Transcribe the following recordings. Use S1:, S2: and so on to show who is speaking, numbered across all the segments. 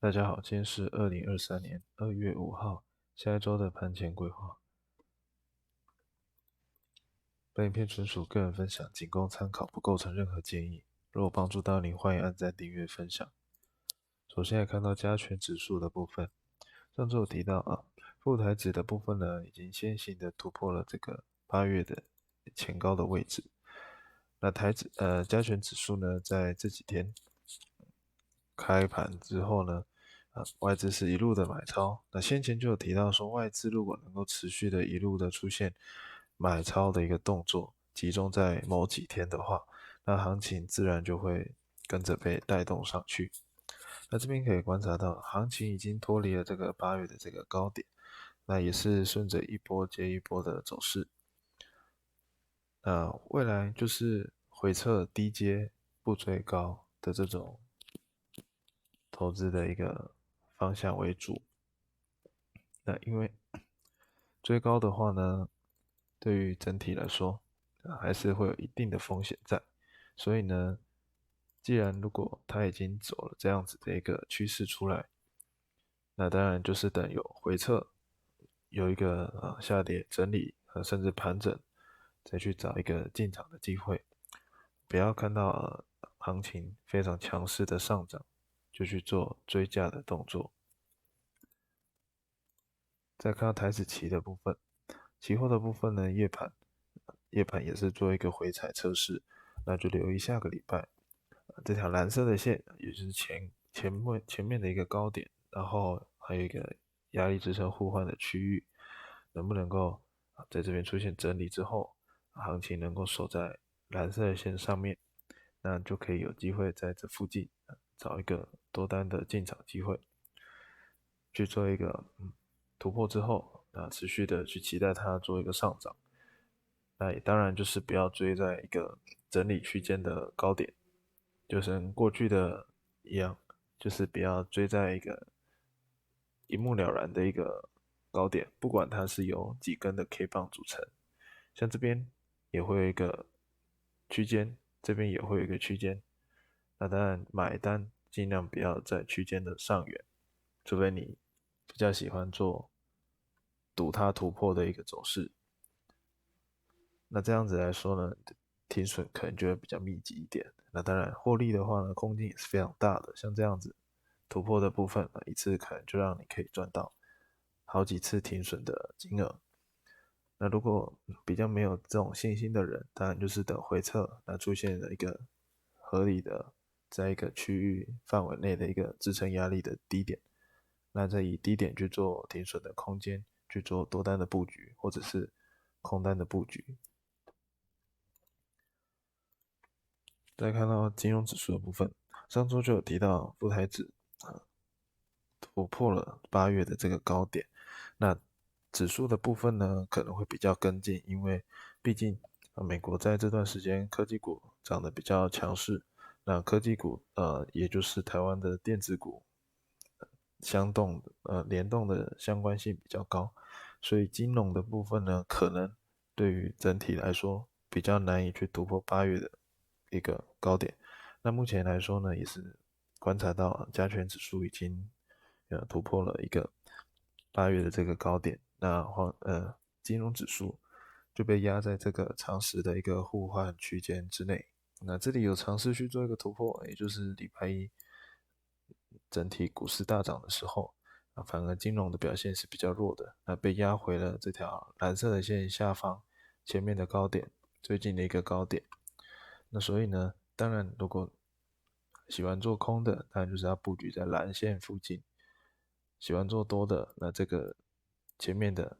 S1: 大家好，今天是2023年2月5号，下一周的盘前规划。本影片纯属个人分享，仅供参考，不构成任何建议。如果帮助到您，欢迎按赞、订阅、分享。首先来看到加权指数的部分，上周有提到富台指的部分呢，已经先行的突破了这个8月的前高的位置。那加权指数呢，在这几天开盘之后呢，外资是一路的买超。那先前就有提到说，外资如果能够持续的一路的出现买超的一个动作，集中在某几天的话，那行情自然就会跟着被带动上去。那这边可以观察到，行情已经脱离了这个8月的这个高点，那也是顺着一波接一波的走势。那未来就是回撤低接不追高的这种投资的一个方向为主。那因为追高的话呢，对于整体来说，还是会有一定的风险在。所以呢，既然如果它已经走了这样子的一个趋势出来，那当然就是等有回撤，有一个下跌整理甚至盘整，再去找一个进场的机会。不要看到行情非常强势的上涨，就去做追价的动作。再看到台子期的部分，期货的部分呢，夜盘也是做一个回踩测试，那就留意下个礼拜，这条蓝色的线，也就是前面的一个高点，然后还有一个压力支撑互换的区域，能不能够在这边出现整理之后，行情能够守在蓝色的线上面，那就可以有机会在这附近找一个多单的进场机会，去做一个突破之后，持续的去期待它做一个上涨。那也当然就是不要追在一个整理区间的高点，就是跟过去的一样，就是不要追在一个一目了然的一个高点，不管它是由几根的 K 棒组成，像这边也会有一个区间，这边也会有一个区间。那当然买单尽量不要在区间的上缘，除非你比较喜欢做赌它突破的一个走势。那这样子来说呢，停损可能就会比较密集一点。那当然，获利的话呢，空间也是非常大的。像这样子突破的部分，一次可能就让你可以赚到好几次停损的金额。那如果比较没有这种信心的人，当然就是等回撤，那出现了一个合理的，在一个区域范围内的一个支撑压力的低点，那再以低点去做停损的空间，去做多单的布局，或者是空单的布局。再看到金融指数的部分，上周就有提到富台指突破了8月的这个高点，那指数的部分呢可能会比较跟进，因为毕竟美国在这段时间科技股涨得比较强势，那科技股也就是台湾的电子股联动的相关性比较高，所以金融的部分呢可能对于整体来说比较难以去突破8月的一个高点。那目前来说呢，也是观察到加权指数已经突破了一个8月的这个高点，那金融指数就被压在这个长时的一个互换区间之内。那这里有尝试去做一个突破，也就是礼拜一整体股市大涨的时候，反而金融的表现是比较弱的，那被压回了这条蓝色的线下方前面的高点，最近的一个高点。那所以呢，当然如果喜欢做空的，当然就是要布局在蓝线附近；喜欢做多的，那这个前面的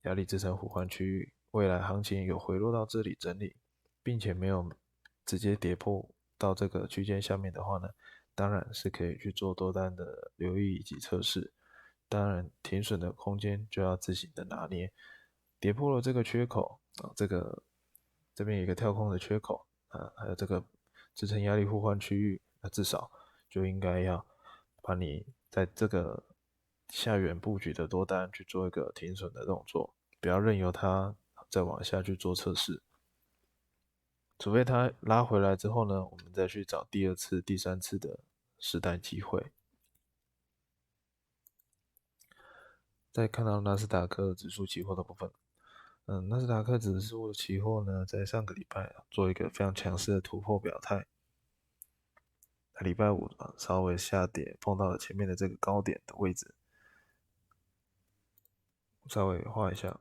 S1: 压力支撑互换区域，未来行情有回落到这里整理，并且没有直接跌破到这个区间下面的话呢，当然是可以去做多单的留意以及测试。当然，停损的空间就要自行的拿捏。跌破了这个缺口这边有一个跳空的缺口还有这个支撑压力互换区域，那至少就应该要把你在这个下缘布局的多单去做一个停损的动作，不要任由它再往下去做测试。除非它拉回来之后呢，我们再去找第二次、第三次的试单机会。再看到纳斯达克指数期货的部分，纳斯达克指数期货呢，在上个礼拜做一个非常强势的突破表态，礼拜五稍微下跌，碰到了前面的这个高点的位置，稍微画一下，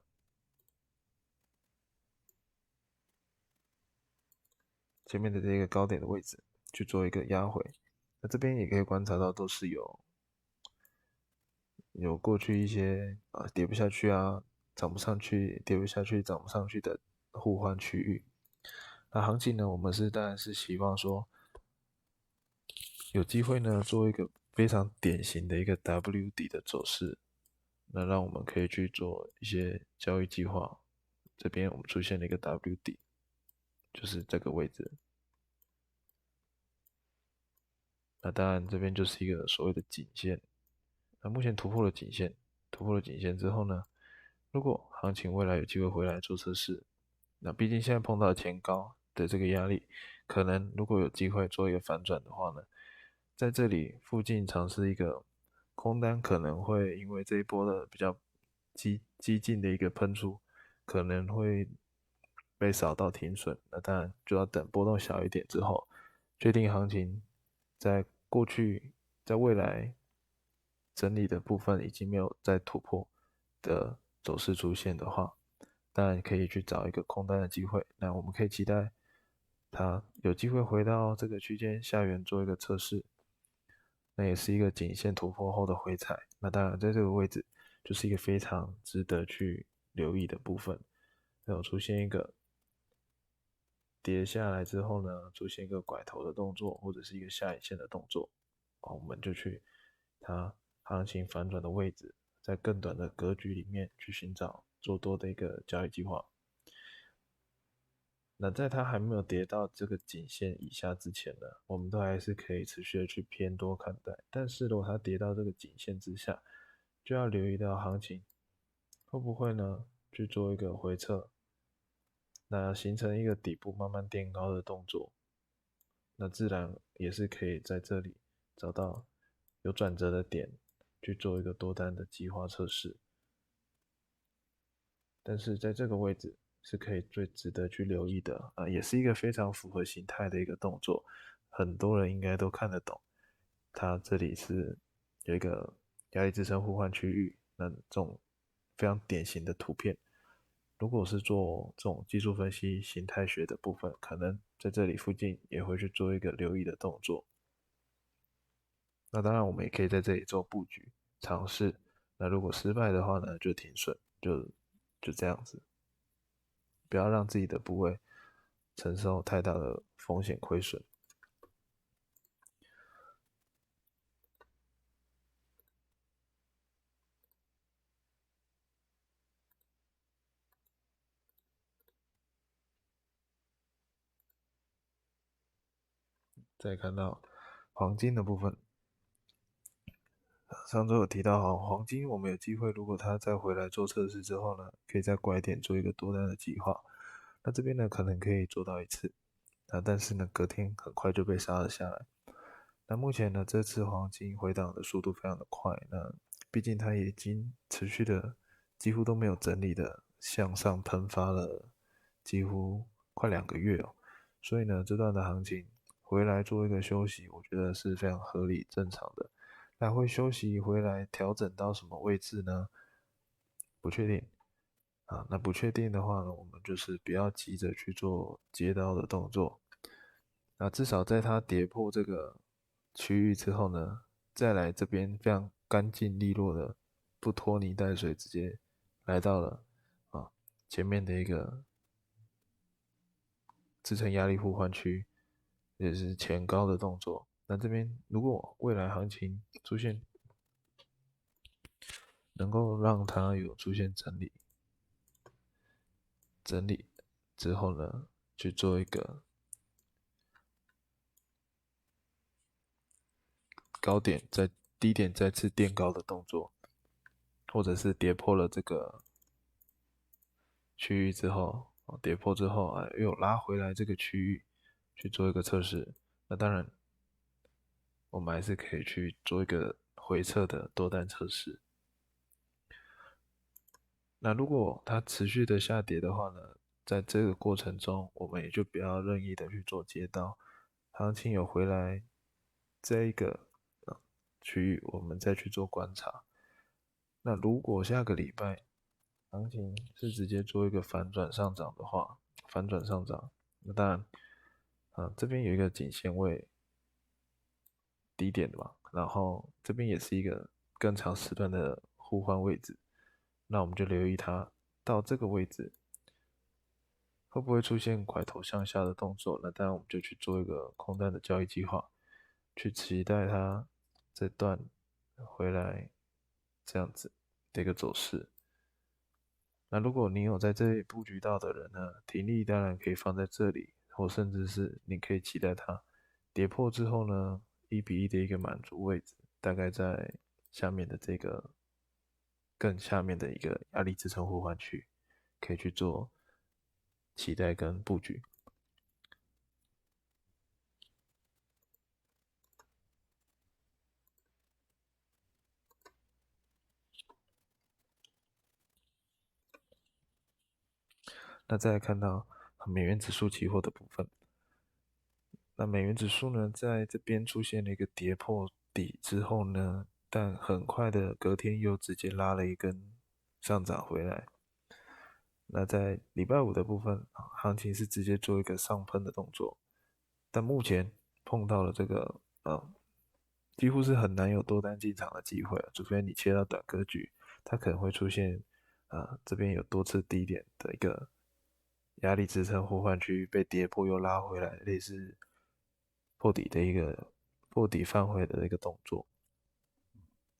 S1: 前面的这个高点的位置去做一个压回，那这边也可以观察到都是有过去一些跌不下去啊，涨不上去，跌不下去，涨不上去的互换区域。那行情呢，我们当然是希望说有机会呢做一个非常典型的一个 W 底的走势，那让我们可以去做一些交易计划。这边我们出现了一个 W 底，就是这个位置。那当然这边就是一个所谓的颈线。那目前突破了颈线，突破了颈线之后呢，如果行情未来有机会回来做测试，那毕竟现在碰到前高的这个压力，可能如果有机会做一个反转的话呢，在这里附近尝试一个空单，可能会因为这一波的比较激进的一个喷出，可能会被扫到停损。那当然就要等波动小一点之后，确定行情在过去在未来整理的部分已经没有再突破的走势出现的话，当然可以去找一个空单的机会。那我们可以期待它有机会回到这个区间下缘做一个测试，那也是一个颈线突破后的回踩。那当然在这个位置就是一个非常值得去留意的部分。有出现一个跌下来之后呢，出现一个拐头的动作，或者是一个下影线的动作，我们就去它行情反转的位置，在更短的格局里面去寻找做多的一个交易计划。那在它还没有跌到这个颈线以下之前呢，我们都还是可以持续的去偏多看待。但是如果它跌到这个颈线之下，就要留意到行情会不会呢去做一个回撤，那形成一个底部慢慢垫高的动作，那自然也是可以在这里找到有转折的点，去做一个多单的计划测试。但是在这个位置是可以最值得去留意的也是一个非常符合形态的一个动作，很多人应该都看得懂。它这里是有一个压力支撑互换区域，那这种非常典型的图片。如果是做这种技术分析、形态学的部分，可能在这里附近也会去做一个留意的动作。那当然，我们也可以在这里做布局尝试。那如果失败的话呢，就停损，就这样子，不要让自己的部位承受太大的风险亏损。再看到黄金的部分，上周有提到黄金我们有机会，如果它再回来做测试之后呢，可以在拐点做一个多单的计划。那这边呢，可能可以做到一次，但是呢，隔天很快就被杀了下来。那目前呢，这次黄金回档的速度非常的快，那毕竟它已经持续的几乎都没有整理的向上喷发了，几乎快2个月哦。所以呢，这段的行情回来做一个休息，我觉得是非常合理正常的。那会休息回来调整到什么位置呢？不确定那不确定的话呢，我们就是不要急着去做接刀的动作。那至少在它跌破这个区域之后呢，再来这边非常干净利落的，不拖泥带水，直接来到了前面的一个支撑压力互换区，也是前高的动作。那这边如果未来行情出现能够让它有出现整理之后呢，去做一个高点在低点再次垫高的动作，或者是跌破了这个区域之后，跌破之后又拉回来这个区域去做一个测试。那当然，我们还是可以去做一个回撤的多单测试。那如果它持续的下跌的话呢，在这个过程中，我们也就不要任意的去做接刀，行情有回来这一个区域，我们再去做观察。那如果下个礼拜行情是直接做一个反转上涨的话，反转上涨，那当然，这边有一个颈线位低点的嘛，然后这边也是一个更长时段的互换位置，那我们就留意它到这个位置会不会出现拐头向下的动作，那当然我们就去做一个空单的交易计划，去期待它这段回来这样子的一个走势。那如果你有在这里布局到的人呢，停利当然可以放在这里，或甚至是你可以期待它跌破之后呢，1:1的一个满足位置，大概在下面的这个更下面的一个压力支撑互换区，可以去做期待跟布局。那再来看到美元指数期货的部分，那美元指数呢，在这边出现了一个跌破底之后呢，但很快的隔天又直接拉了一根上涨回来。那在礼拜五的部分，行情是直接做一个上喷的动作，但目前碰到了这个几乎是很难有多单进场的机会，除非你切到短格局，它可能会出现这边有多次低点的一个压力支撑互换区被跌破又拉回来，类似破底的一个破底翻回的一个动作。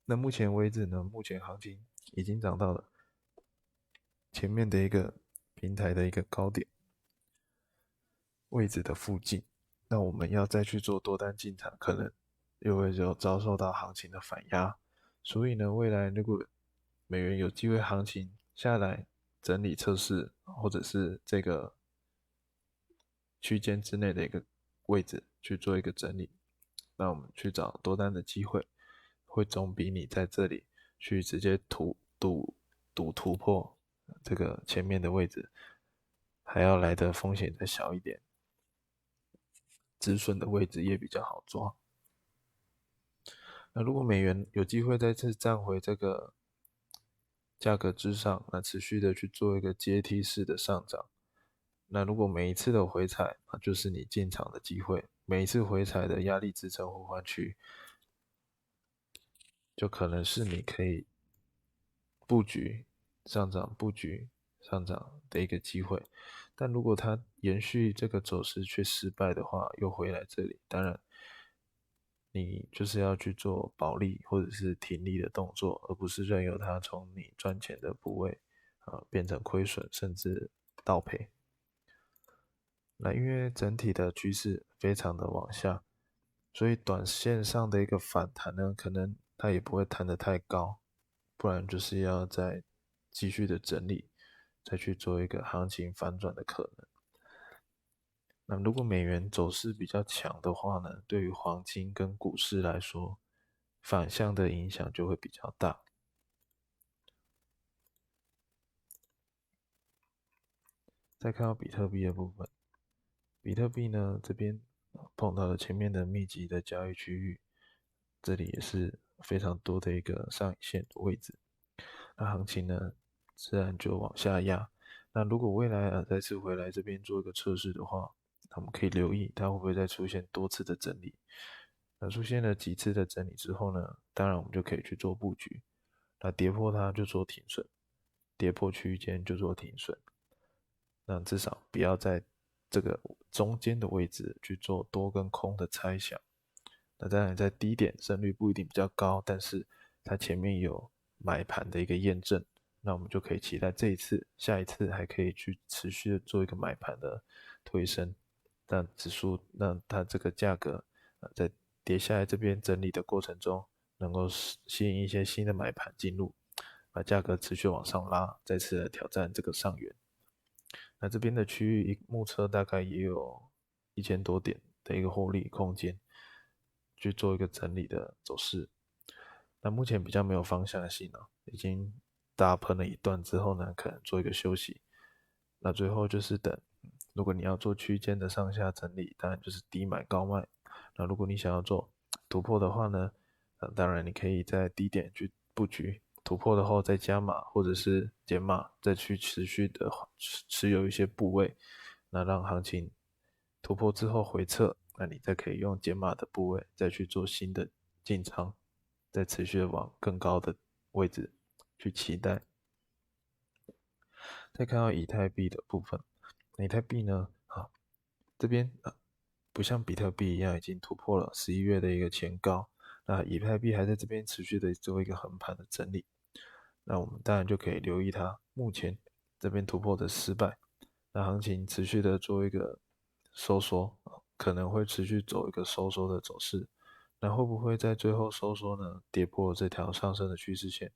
S1: 那目前为止呢，目前行情已经涨到了前面的一个平台的一个高点位置的附近，那我们要再去做多单进场，可能又会就遭受到行情的反压。所以呢，未来如果美元有机会行情下来整理测试，或者是这个区间之内的一个位置去做一个整理，那我们去找多单的机会，会总比你在这里去直接突破这个前面的位置还要来的风险再小一点，止损的位置也比较好抓。那如果美元有机会再次站回这个价格之上，那持续的去做一个阶梯式的上涨，那如果每一次的回踩就是你进场的机会，每一次回踩的压力支撑互换区，就可能是你可以布局上涨、布局上涨的一个机会。但如果它延续这个走势却失败的话，又回来这里，当然你就是要去做保利或者是停利的动作，而不是任由它从你赚钱的部位变成亏损，甚至倒赔。那因为整体的趋势非常的往下，所以短线上的一个反弹呢，可能它也不会弹得太高，不然就是要再继续的整理，再去做一个行情反转的可能。那如果美元走势比较强的话呢，对于黄金跟股市来说，反向的影响就会比较大。再看到比特币的部分，比特币呢这边碰到了前面的密集的交易区域，这里也是非常多的一个上影线的位置，那行情呢自然就往下压。那如果未来再次回来这边做一个测试的话，那我们可以留意它会不会再出现多次的整理。那出现了几次的整理之后呢，当然我们就可以去做布局。那跌破它就做停损，跌破区间就做停损。那至少不要在这个中间的位置去做多跟空的猜想。那当然在低点胜率不一定比较高，但是它前面有买盘的一个验证，那我们就可以期待这一次、下一次还可以去持续的做一个买盘的推升。那指数让它这个价格在跌下来这边整理的过程中，能够吸引一些新的买盘进入，把价格持续往上拉，再次的挑战这个上缘。那这边的区域目测大概也有1000多点的一个获利空间，去做一个整理的走势。那目前比较没有方向性已经大喷了一段之后呢，可能做一个休息。那最后就是等，如果你要做区间的上下整理，当然就是低买高卖。那如果你想要做突破的话呢，当然你可以在低点去布局，突破的后再加码或者是减码，再去持续的持有一些部位，那让行情突破之后回撤，那你再可以用减码的部位再去做新的进仓，再持续的往更高的位置去期待。再看到以太币的部分，以太币呢，这边不像比特币一样已经突破了11月的一个前高，那以太币还在这边持续的做一个横盘的整理，那我们当然就可以留意它目前这边突破的失败，那行情持续的做一个收缩，可能会持续走一个收缩的走势，那会不会在最后收缩呢，跌破这条上升的趋势线？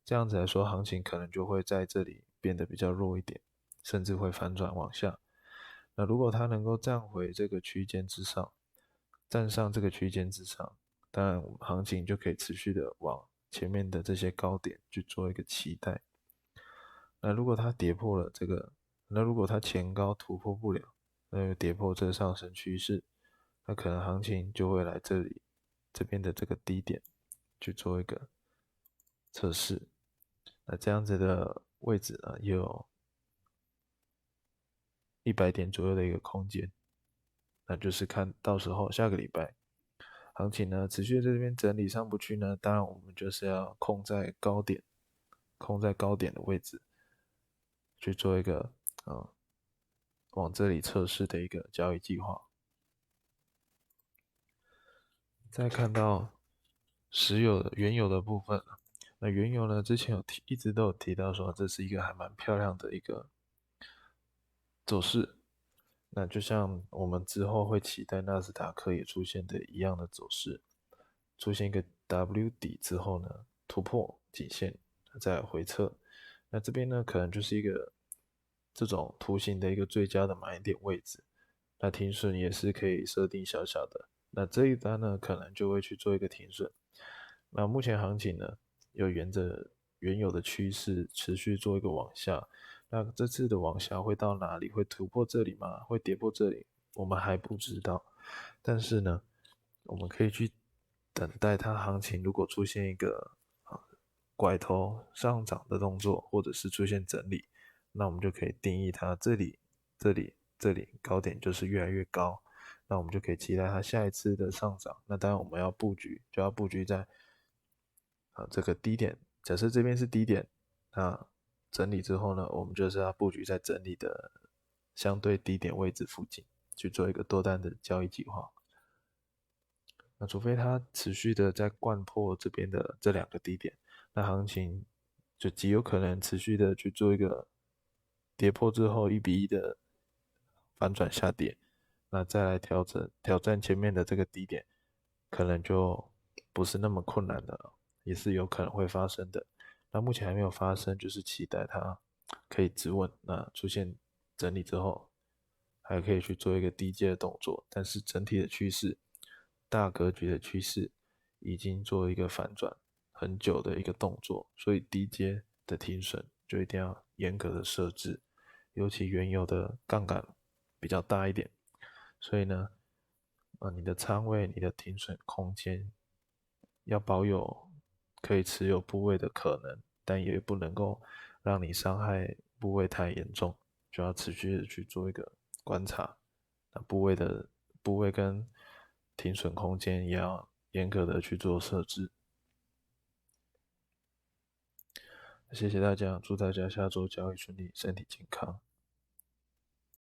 S1: 这样子来说，行情可能就会在这里变得比较弱一点，甚至会反转往下。那如果它能够站回这个区间之上，站上这个区间之上，当然我们行情就可以持续的往前面的这些高点去做一个期待。那如果它跌破了这个，那如果它前高突破不了，那又跌破这个上升趋势，那可能行情就会来这里这边的这个低点去做一个测试。那这样子的位置呢，也有100点左右的一个空间，那就是看到时候下个礼拜行情呢持续在这边整理上不去呢，当然我们就是要控在高点，控在高点的位置去做一个往这里测试的一个交易计划。再看到原油的部分，那原油呢之前一直都有提到说这是一个还蛮漂亮的一个走势，那就像我们之后会期待纳斯达克也出现的一样的走势，出现一个 W 底之后呢，突破颈线，再回撤。那这边呢，可能就是一个这种图形的一个最佳的买点位置。那停损也是可以设定小小的。那这一单呢，可能就会去做一个停损。那目前行情呢，又沿着原有的趋势持续做一个往下。那这次的往下会到哪里？会突破这里吗？会跌破这里？我们还不知道。但是呢，我们可以去等待它行情如果出现一个拐头上涨的动作，或者是出现整理，那我们就可以定义它这里高点就是越来越高，那我们就可以期待它下一次的上涨。那当然我们要布局，就要布局在这个低点。假设这边是低点，那整理之后呢，我们就是要布局在整理的相对低点位置附近去做一个多单的交易计划。那除非它持续的在灌破这边的这两个低点，那行情就极有可能持续的去做一个跌破之后1比1的反转下跌，那再来挑战前面的这个低点，可能就不是那么困难的了，也是有可能会发生的。那目前还没有发生，就是期待它可以止稳，那出现整理之后，还可以去做一个低阶的动作，但是整体的趋势，大格局的趋势已经做一个反转很久的一个动作，所以低阶的停损就一定要严格的设置，尤其原有的杠杆比较大一点，所以呢，你的仓位、你的停损空间要保有可以持有部位的可能，但也不能够让你伤害部位太严重，就要持续的去做一个观察，那部位跟停损空间也要严格的去做设置。谢谢大家，祝大家下周交易顺利，身体健康。